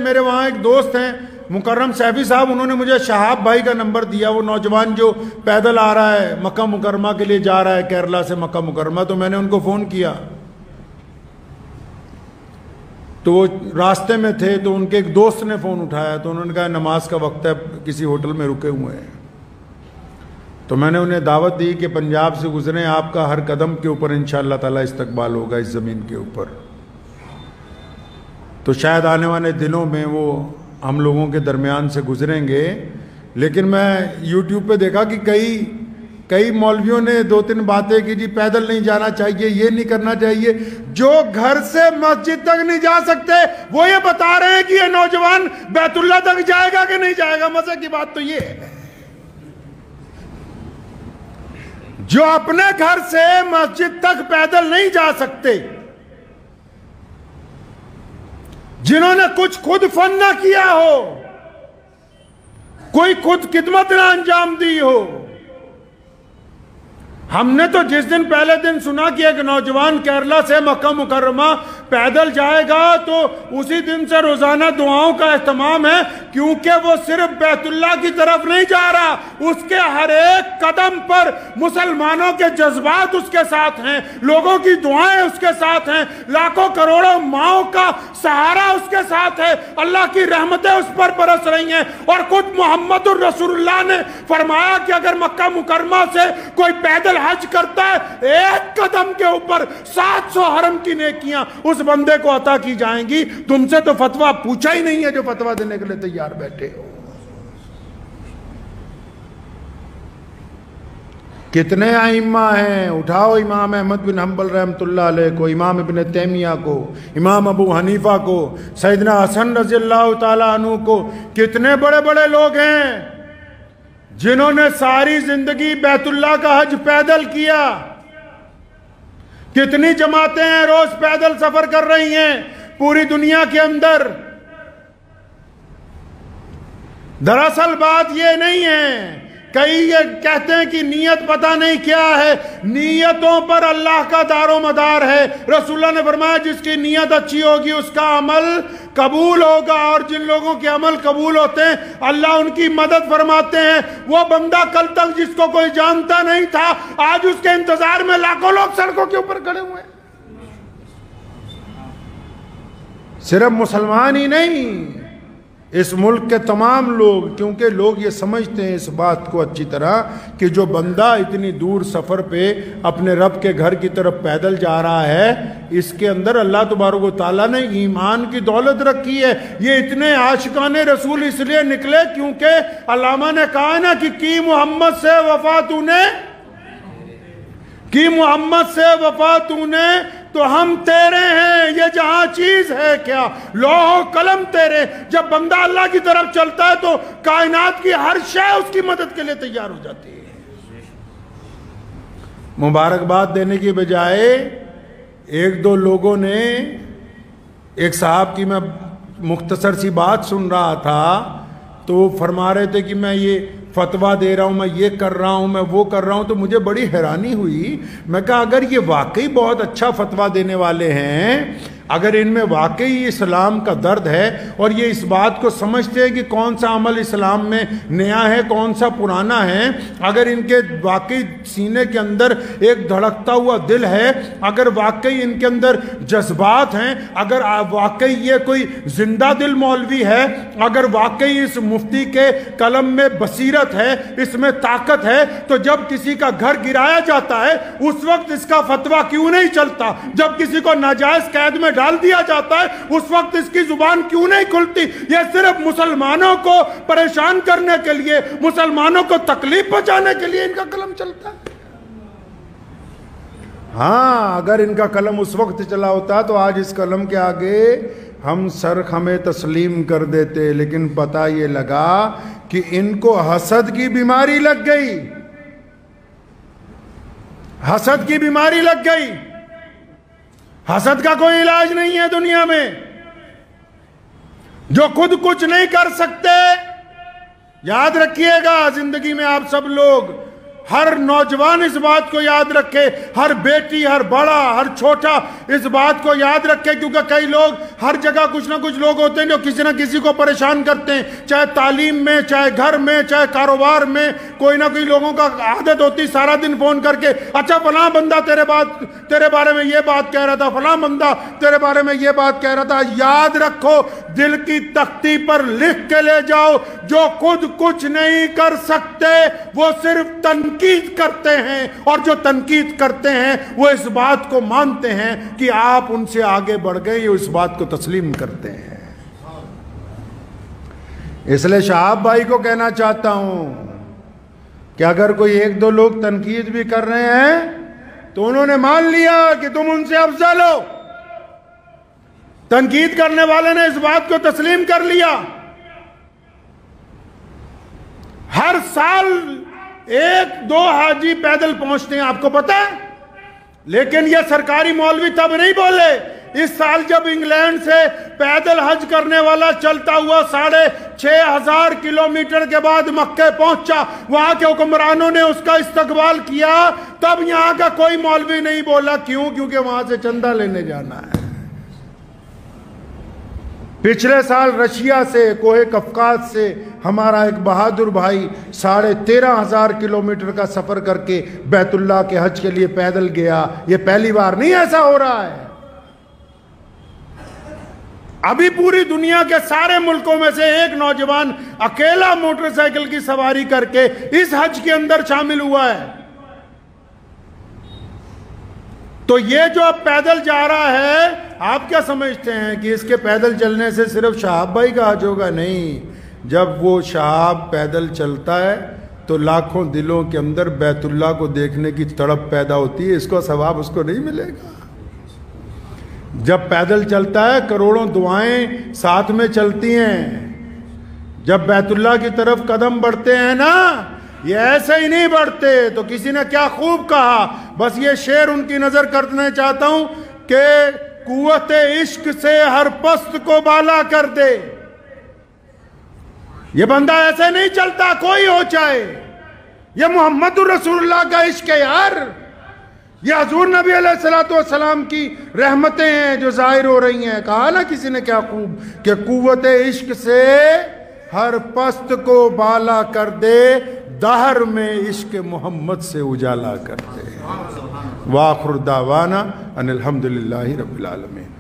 मेरे वहाँ एक दोस्त हैं मुकर्रम सैफी साहब, उन्होंने मुझे शहाब भाई का नंबर दिया, वो नौजवान जो पैदल आ रहा है मक्का मुकर्रमा के लिए जा रहा है, केरला से मक्का मुकर्रमा। तो मैंने उनको फ़ोन किया, तो वो रास्ते में थे, तो उनके एक दोस्त ने फ़ोन उठाया, तो उन्होंने कहा नमाज का वक्त है, किसी होटल में रुके हुए हैं। तो मैंने उन्हें दावत दी कि पंजाब से गुजरें, आपका हर कदम के ऊपर इंशाअल्लाह ताला इस्तकबाल होगा इस ज़मीन के ऊपर। तो शायद आने वाले दिनों में वो हम लोगों के दरमियान से गुजरेंगे। लेकिन मैं यूट्यूब पे देखा कि कई मौलवियों ने 2-3 बातें की, जी पैदल नहीं जाना चाहिए, ये नहीं करना चाहिए। जो घर से मस्जिद तक नहीं जा सकते वो ये बता रहे हैं कि ये नौजवान बैतुल्लाह तक जाएगा कि नहीं जाएगा। मजे की बात तो ये है, जो अपने घर से मस्जिद तक पैदल नहीं जा सकते, जिन्होंने कुछ खुद फन ना किया हो, कोई खुद खिदमत ना अंजाम दी हो। हमने तो जिस दिन पहले दिन सुना कि एक नौजवान केरला से मक्का मुकर्रमा पैदल जाएगा, तो उसी दिन से रोजाना दुआओं का एहतमाम है, क्योंकि वो सिर्फ बैतुल्लाह की तरफ नहीं जा रहा, उसके हर एक कदम पर मुसलमानों के जज्बात उसके साथ हैं, लोगों की दुआएं उसके साथ हैं, लाखों करोड़ों माओं का सहारा उसके साथ है, अल्लाह की रहमतें उस पर बरस रही हैं। और खुद मोहम्मदुर रसूलुल्लाह ने फरमाया कि अगर मक्का मुकर्रमा से कोई पैदल हज करता है, एक कदम के ऊपर 700 हरम की नेकियां उस बंदे को अता की जाएंगी। तुमसे तो फतवा पूछा ही नहीं है, जो फतवा देने के लिए तैयार बैठे हो। कितने आइम्मा हैं, उठाओ इमाम अहमद बिन हम्बल रहमतुल्लाह अलैह को, इमाम इब्न तैमिया को, इमाम अबू हनीफा को, सैयदना हसन रज़ियल्लाहु ताला अन्हु को। कितने बड़े बड़े लोग हैं जिन्होंने सारी जिंदगी बैतुल्लाह का हज पैदल किया। कितनी जमातें हैं रोज पैदल सफर कर रही हैं पूरी दुनिया के अंदर। दरअसल बात ये नहीं है, कई ये कहते हैं कि नीयत पता नहीं क्या है, नीयतों पर अल्लाह का दारो मदार है। रसूलुल्लाह ने फरमाया जिसकी नीयत अच्छी होगी उसका अमल कबूल होगा, और जिन लोगों के अमल कबूल होते हैं अल्लाह उनकी मदद फरमाते हैं। वो बंदा कल तक जिसको कोई जानता नहीं था, आज उसके इंतजार में लाखों लोग सड़कों के ऊपर खड़े हुए हैं। सिर्फ मुसलमान ही नहीं, इस मुल्क के तमाम लोग, क्योंकि लोग ये समझते हैं इस बात को अच्छी तरह कि जो बंदा इतनी दूर सफ़र पे अपने रब के घर की तरफ पैदल जा रहा है, इसके अंदर अल्लाह तबारक व तआला ने ईमान की दौलत रखी है। ये इतने आशिकाने रसूल इसलिए निकले क्योंकि अल्लामा ने कहा ना कि मोहम्मद से वफा तूने, की मोहम्मद से वफा तूने तो हम तेरे हैं, ये जहां चीज है क्या, लौह कलम तेरे। जब बंदा अल्लाह की तरफ चलता है तो कायनात की हर शय उसकी मदद के लिए तैयार हो जाती है। मुबारकबाद देने की बजाय एक दो लोगों ने, एक साहब की मैं मुख्तसर सी बात सुन रहा था, तो फरमा रहे थे कि मैं ये फतवा दे रहा हूँ, मैं ये कर रहा हूँ, मैं वो कर रहा हूँ। तो मुझे बड़ी हैरानी हुई। मैं कहा अगर ये वाकई बहुत अच्छा फतवा देने वाले हैं, अगर इनमें वाकई इस्लाम का दर्द है और ये इस बात को समझते हैं कि कौन सा अमल इस्लाम में नया है कौन सा पुराना है, अगर इनके वाकई सीने के अंदर एक धड़कता हुआ दिल है, अगर वाकई इनके अंदर जज्बात हैं, अगर वाकई ये कोई जिंदा दिल मौलवी है, अगर वाकई इस मुफ्ती के कलम में बसीरत है, इसमें ताकत है, तो जब किसी का घर गिराया जाता है उस वक्त इसका फतवा क्यों नहीं चलता? जब किसी को नाजायज कैद में डाल दिया जाता है उस वक्त इसकी जुबान क्यों नहीं खुलती? यह सिर्फ मुसलमानों को परेशान करने के लिए, मुसलमानों को तकलीफ पहुंचाने के लिए इनका कलम चलता है। हाँ, अगर इनका कलम उस वक्त चला होता तो आज इस कलम के आगे हम सर खमे तस्लीम कर देते। लेकिन पता ये लगा कि इनको हसद की बीमारी लग गई, हसद की बीमारी लग गई। हसद का कोई इलाज नहीं है दुनिया में। जो खुद कुछ नहीं कर सकते, याद रखिएगा जिंदगी में आप सब लोग, हर नौजवान इस बात को याद रखे, हर बेटी, हर बड़ा, हर छोटा इस बात को याद रखे, क्योंकि कई लोग हर जगह कुछ ना कुछ लोग होते हैं जो किसी ना किसी को परेशान करते हैं, चाहे तालीम में, चाहे घर में, चाहे कारोबार में। कोई ना कोई लोगों का आदत होती सारा दिन फोन करके, अच्छा फलां बंदा तेरे बारे में ये बात कह रहा था, फलां बंदा तेरे बारे में ये बात कह रहा था। याद रखो, दिल की तख्ती पर लिख के ले जाओ, जो खुद कुछ नहीं कर सकते वो सिर्फ तनकीद करते हैं, और जो तनकीद करते हैं वो इस बात को मानते हैं कि आप उनसे आगे बढ़ गए, ये इस बात को तस्लीम करते हैं। इसलिए शहाब भाई को कहना चाहता हूं कि अगर कोई एक दो लोग तनकीद भी कर रहे हैं तो उन्होंने मान लिया कि तुम उनसे अफजल हो। तनकीद करने वाले ने इस बात को तस्लीम कर लिया। हर साल 1-2 हाजी पैदल पहुंचते हैं, आपको पता है, लेकिन ये सरकारी मौलवी तब नहीं बोले। इस साल जब इंग्लैंड से पैदल हज करने वाला चलता हुआ 6,500 किलोमीटर के बाद मक्के पहुंचा, वहां के हुक्मरानों ने उसका इस्तकबाल किया, तब यहां का कोई मौलवी नहीं बोला। क्यों? क्योंकि वहां से चंदा लेने जाना है। पिछले साल रशिया से, कोहे कफकाज से हमारा एक बहादुर भाई 13,500 किलोमीटर का सफर करके बैतुल्लाह के हज के लिए पैदल गया। ये पहली बार नहीं ऐसा हो रहा है। अभी पूरी दुनिया के सारे मुल्कों में से एक नौजवान अकेला मोटरसाइकिल की सवारी करके इस हज के अंदर शामिल हुआ है। तो ये जो अब पैदल जा रहा है, आप क्या समझते हैं कि इसके पैदल चलने से सिर्फ शहाब भाई का हज होगा? नहीं, जब वो शहाब पैदल चलता है तो लाखों दिलों के अंदर बैतुल्लाह को देखने की तड़प पैदा होती है। इसको सवाब उसको नहीं मिलेगा। जब पैदल चलता है करोड़ों दुआएं साथ में चलती हैं। जब बैतुल्लाह की तरफ कदम बढ़ते हैं ना, ये ऐसे ही नहीं बढ़ते। तो किसी ने क्या खूब कहा, बस ये शेर उनकी नजर करना चाहता हूं कि कुव्वत इश्क से हर पस्त को बाला कर दे। ये बंदा ऐसे नहीं चलता, कोई हो चाहे। ये मोहम्मद रसूलुल्लाह का इश्क है यार। ये हजूर नबी अलैहिस्सलातु वस्सलाम की रहमतें हैं जो जाहिर हो रही हैं। कहा ना किसी ने क्या खूब कि कुव्वत इश्क से हर पस्त को बाला कर दे, दहर में इश्क मोहम्मद से उजाला कर दे। वाखिर दावाना अनिल हम्दुलिल्लाहि रब्बिल आलमीन।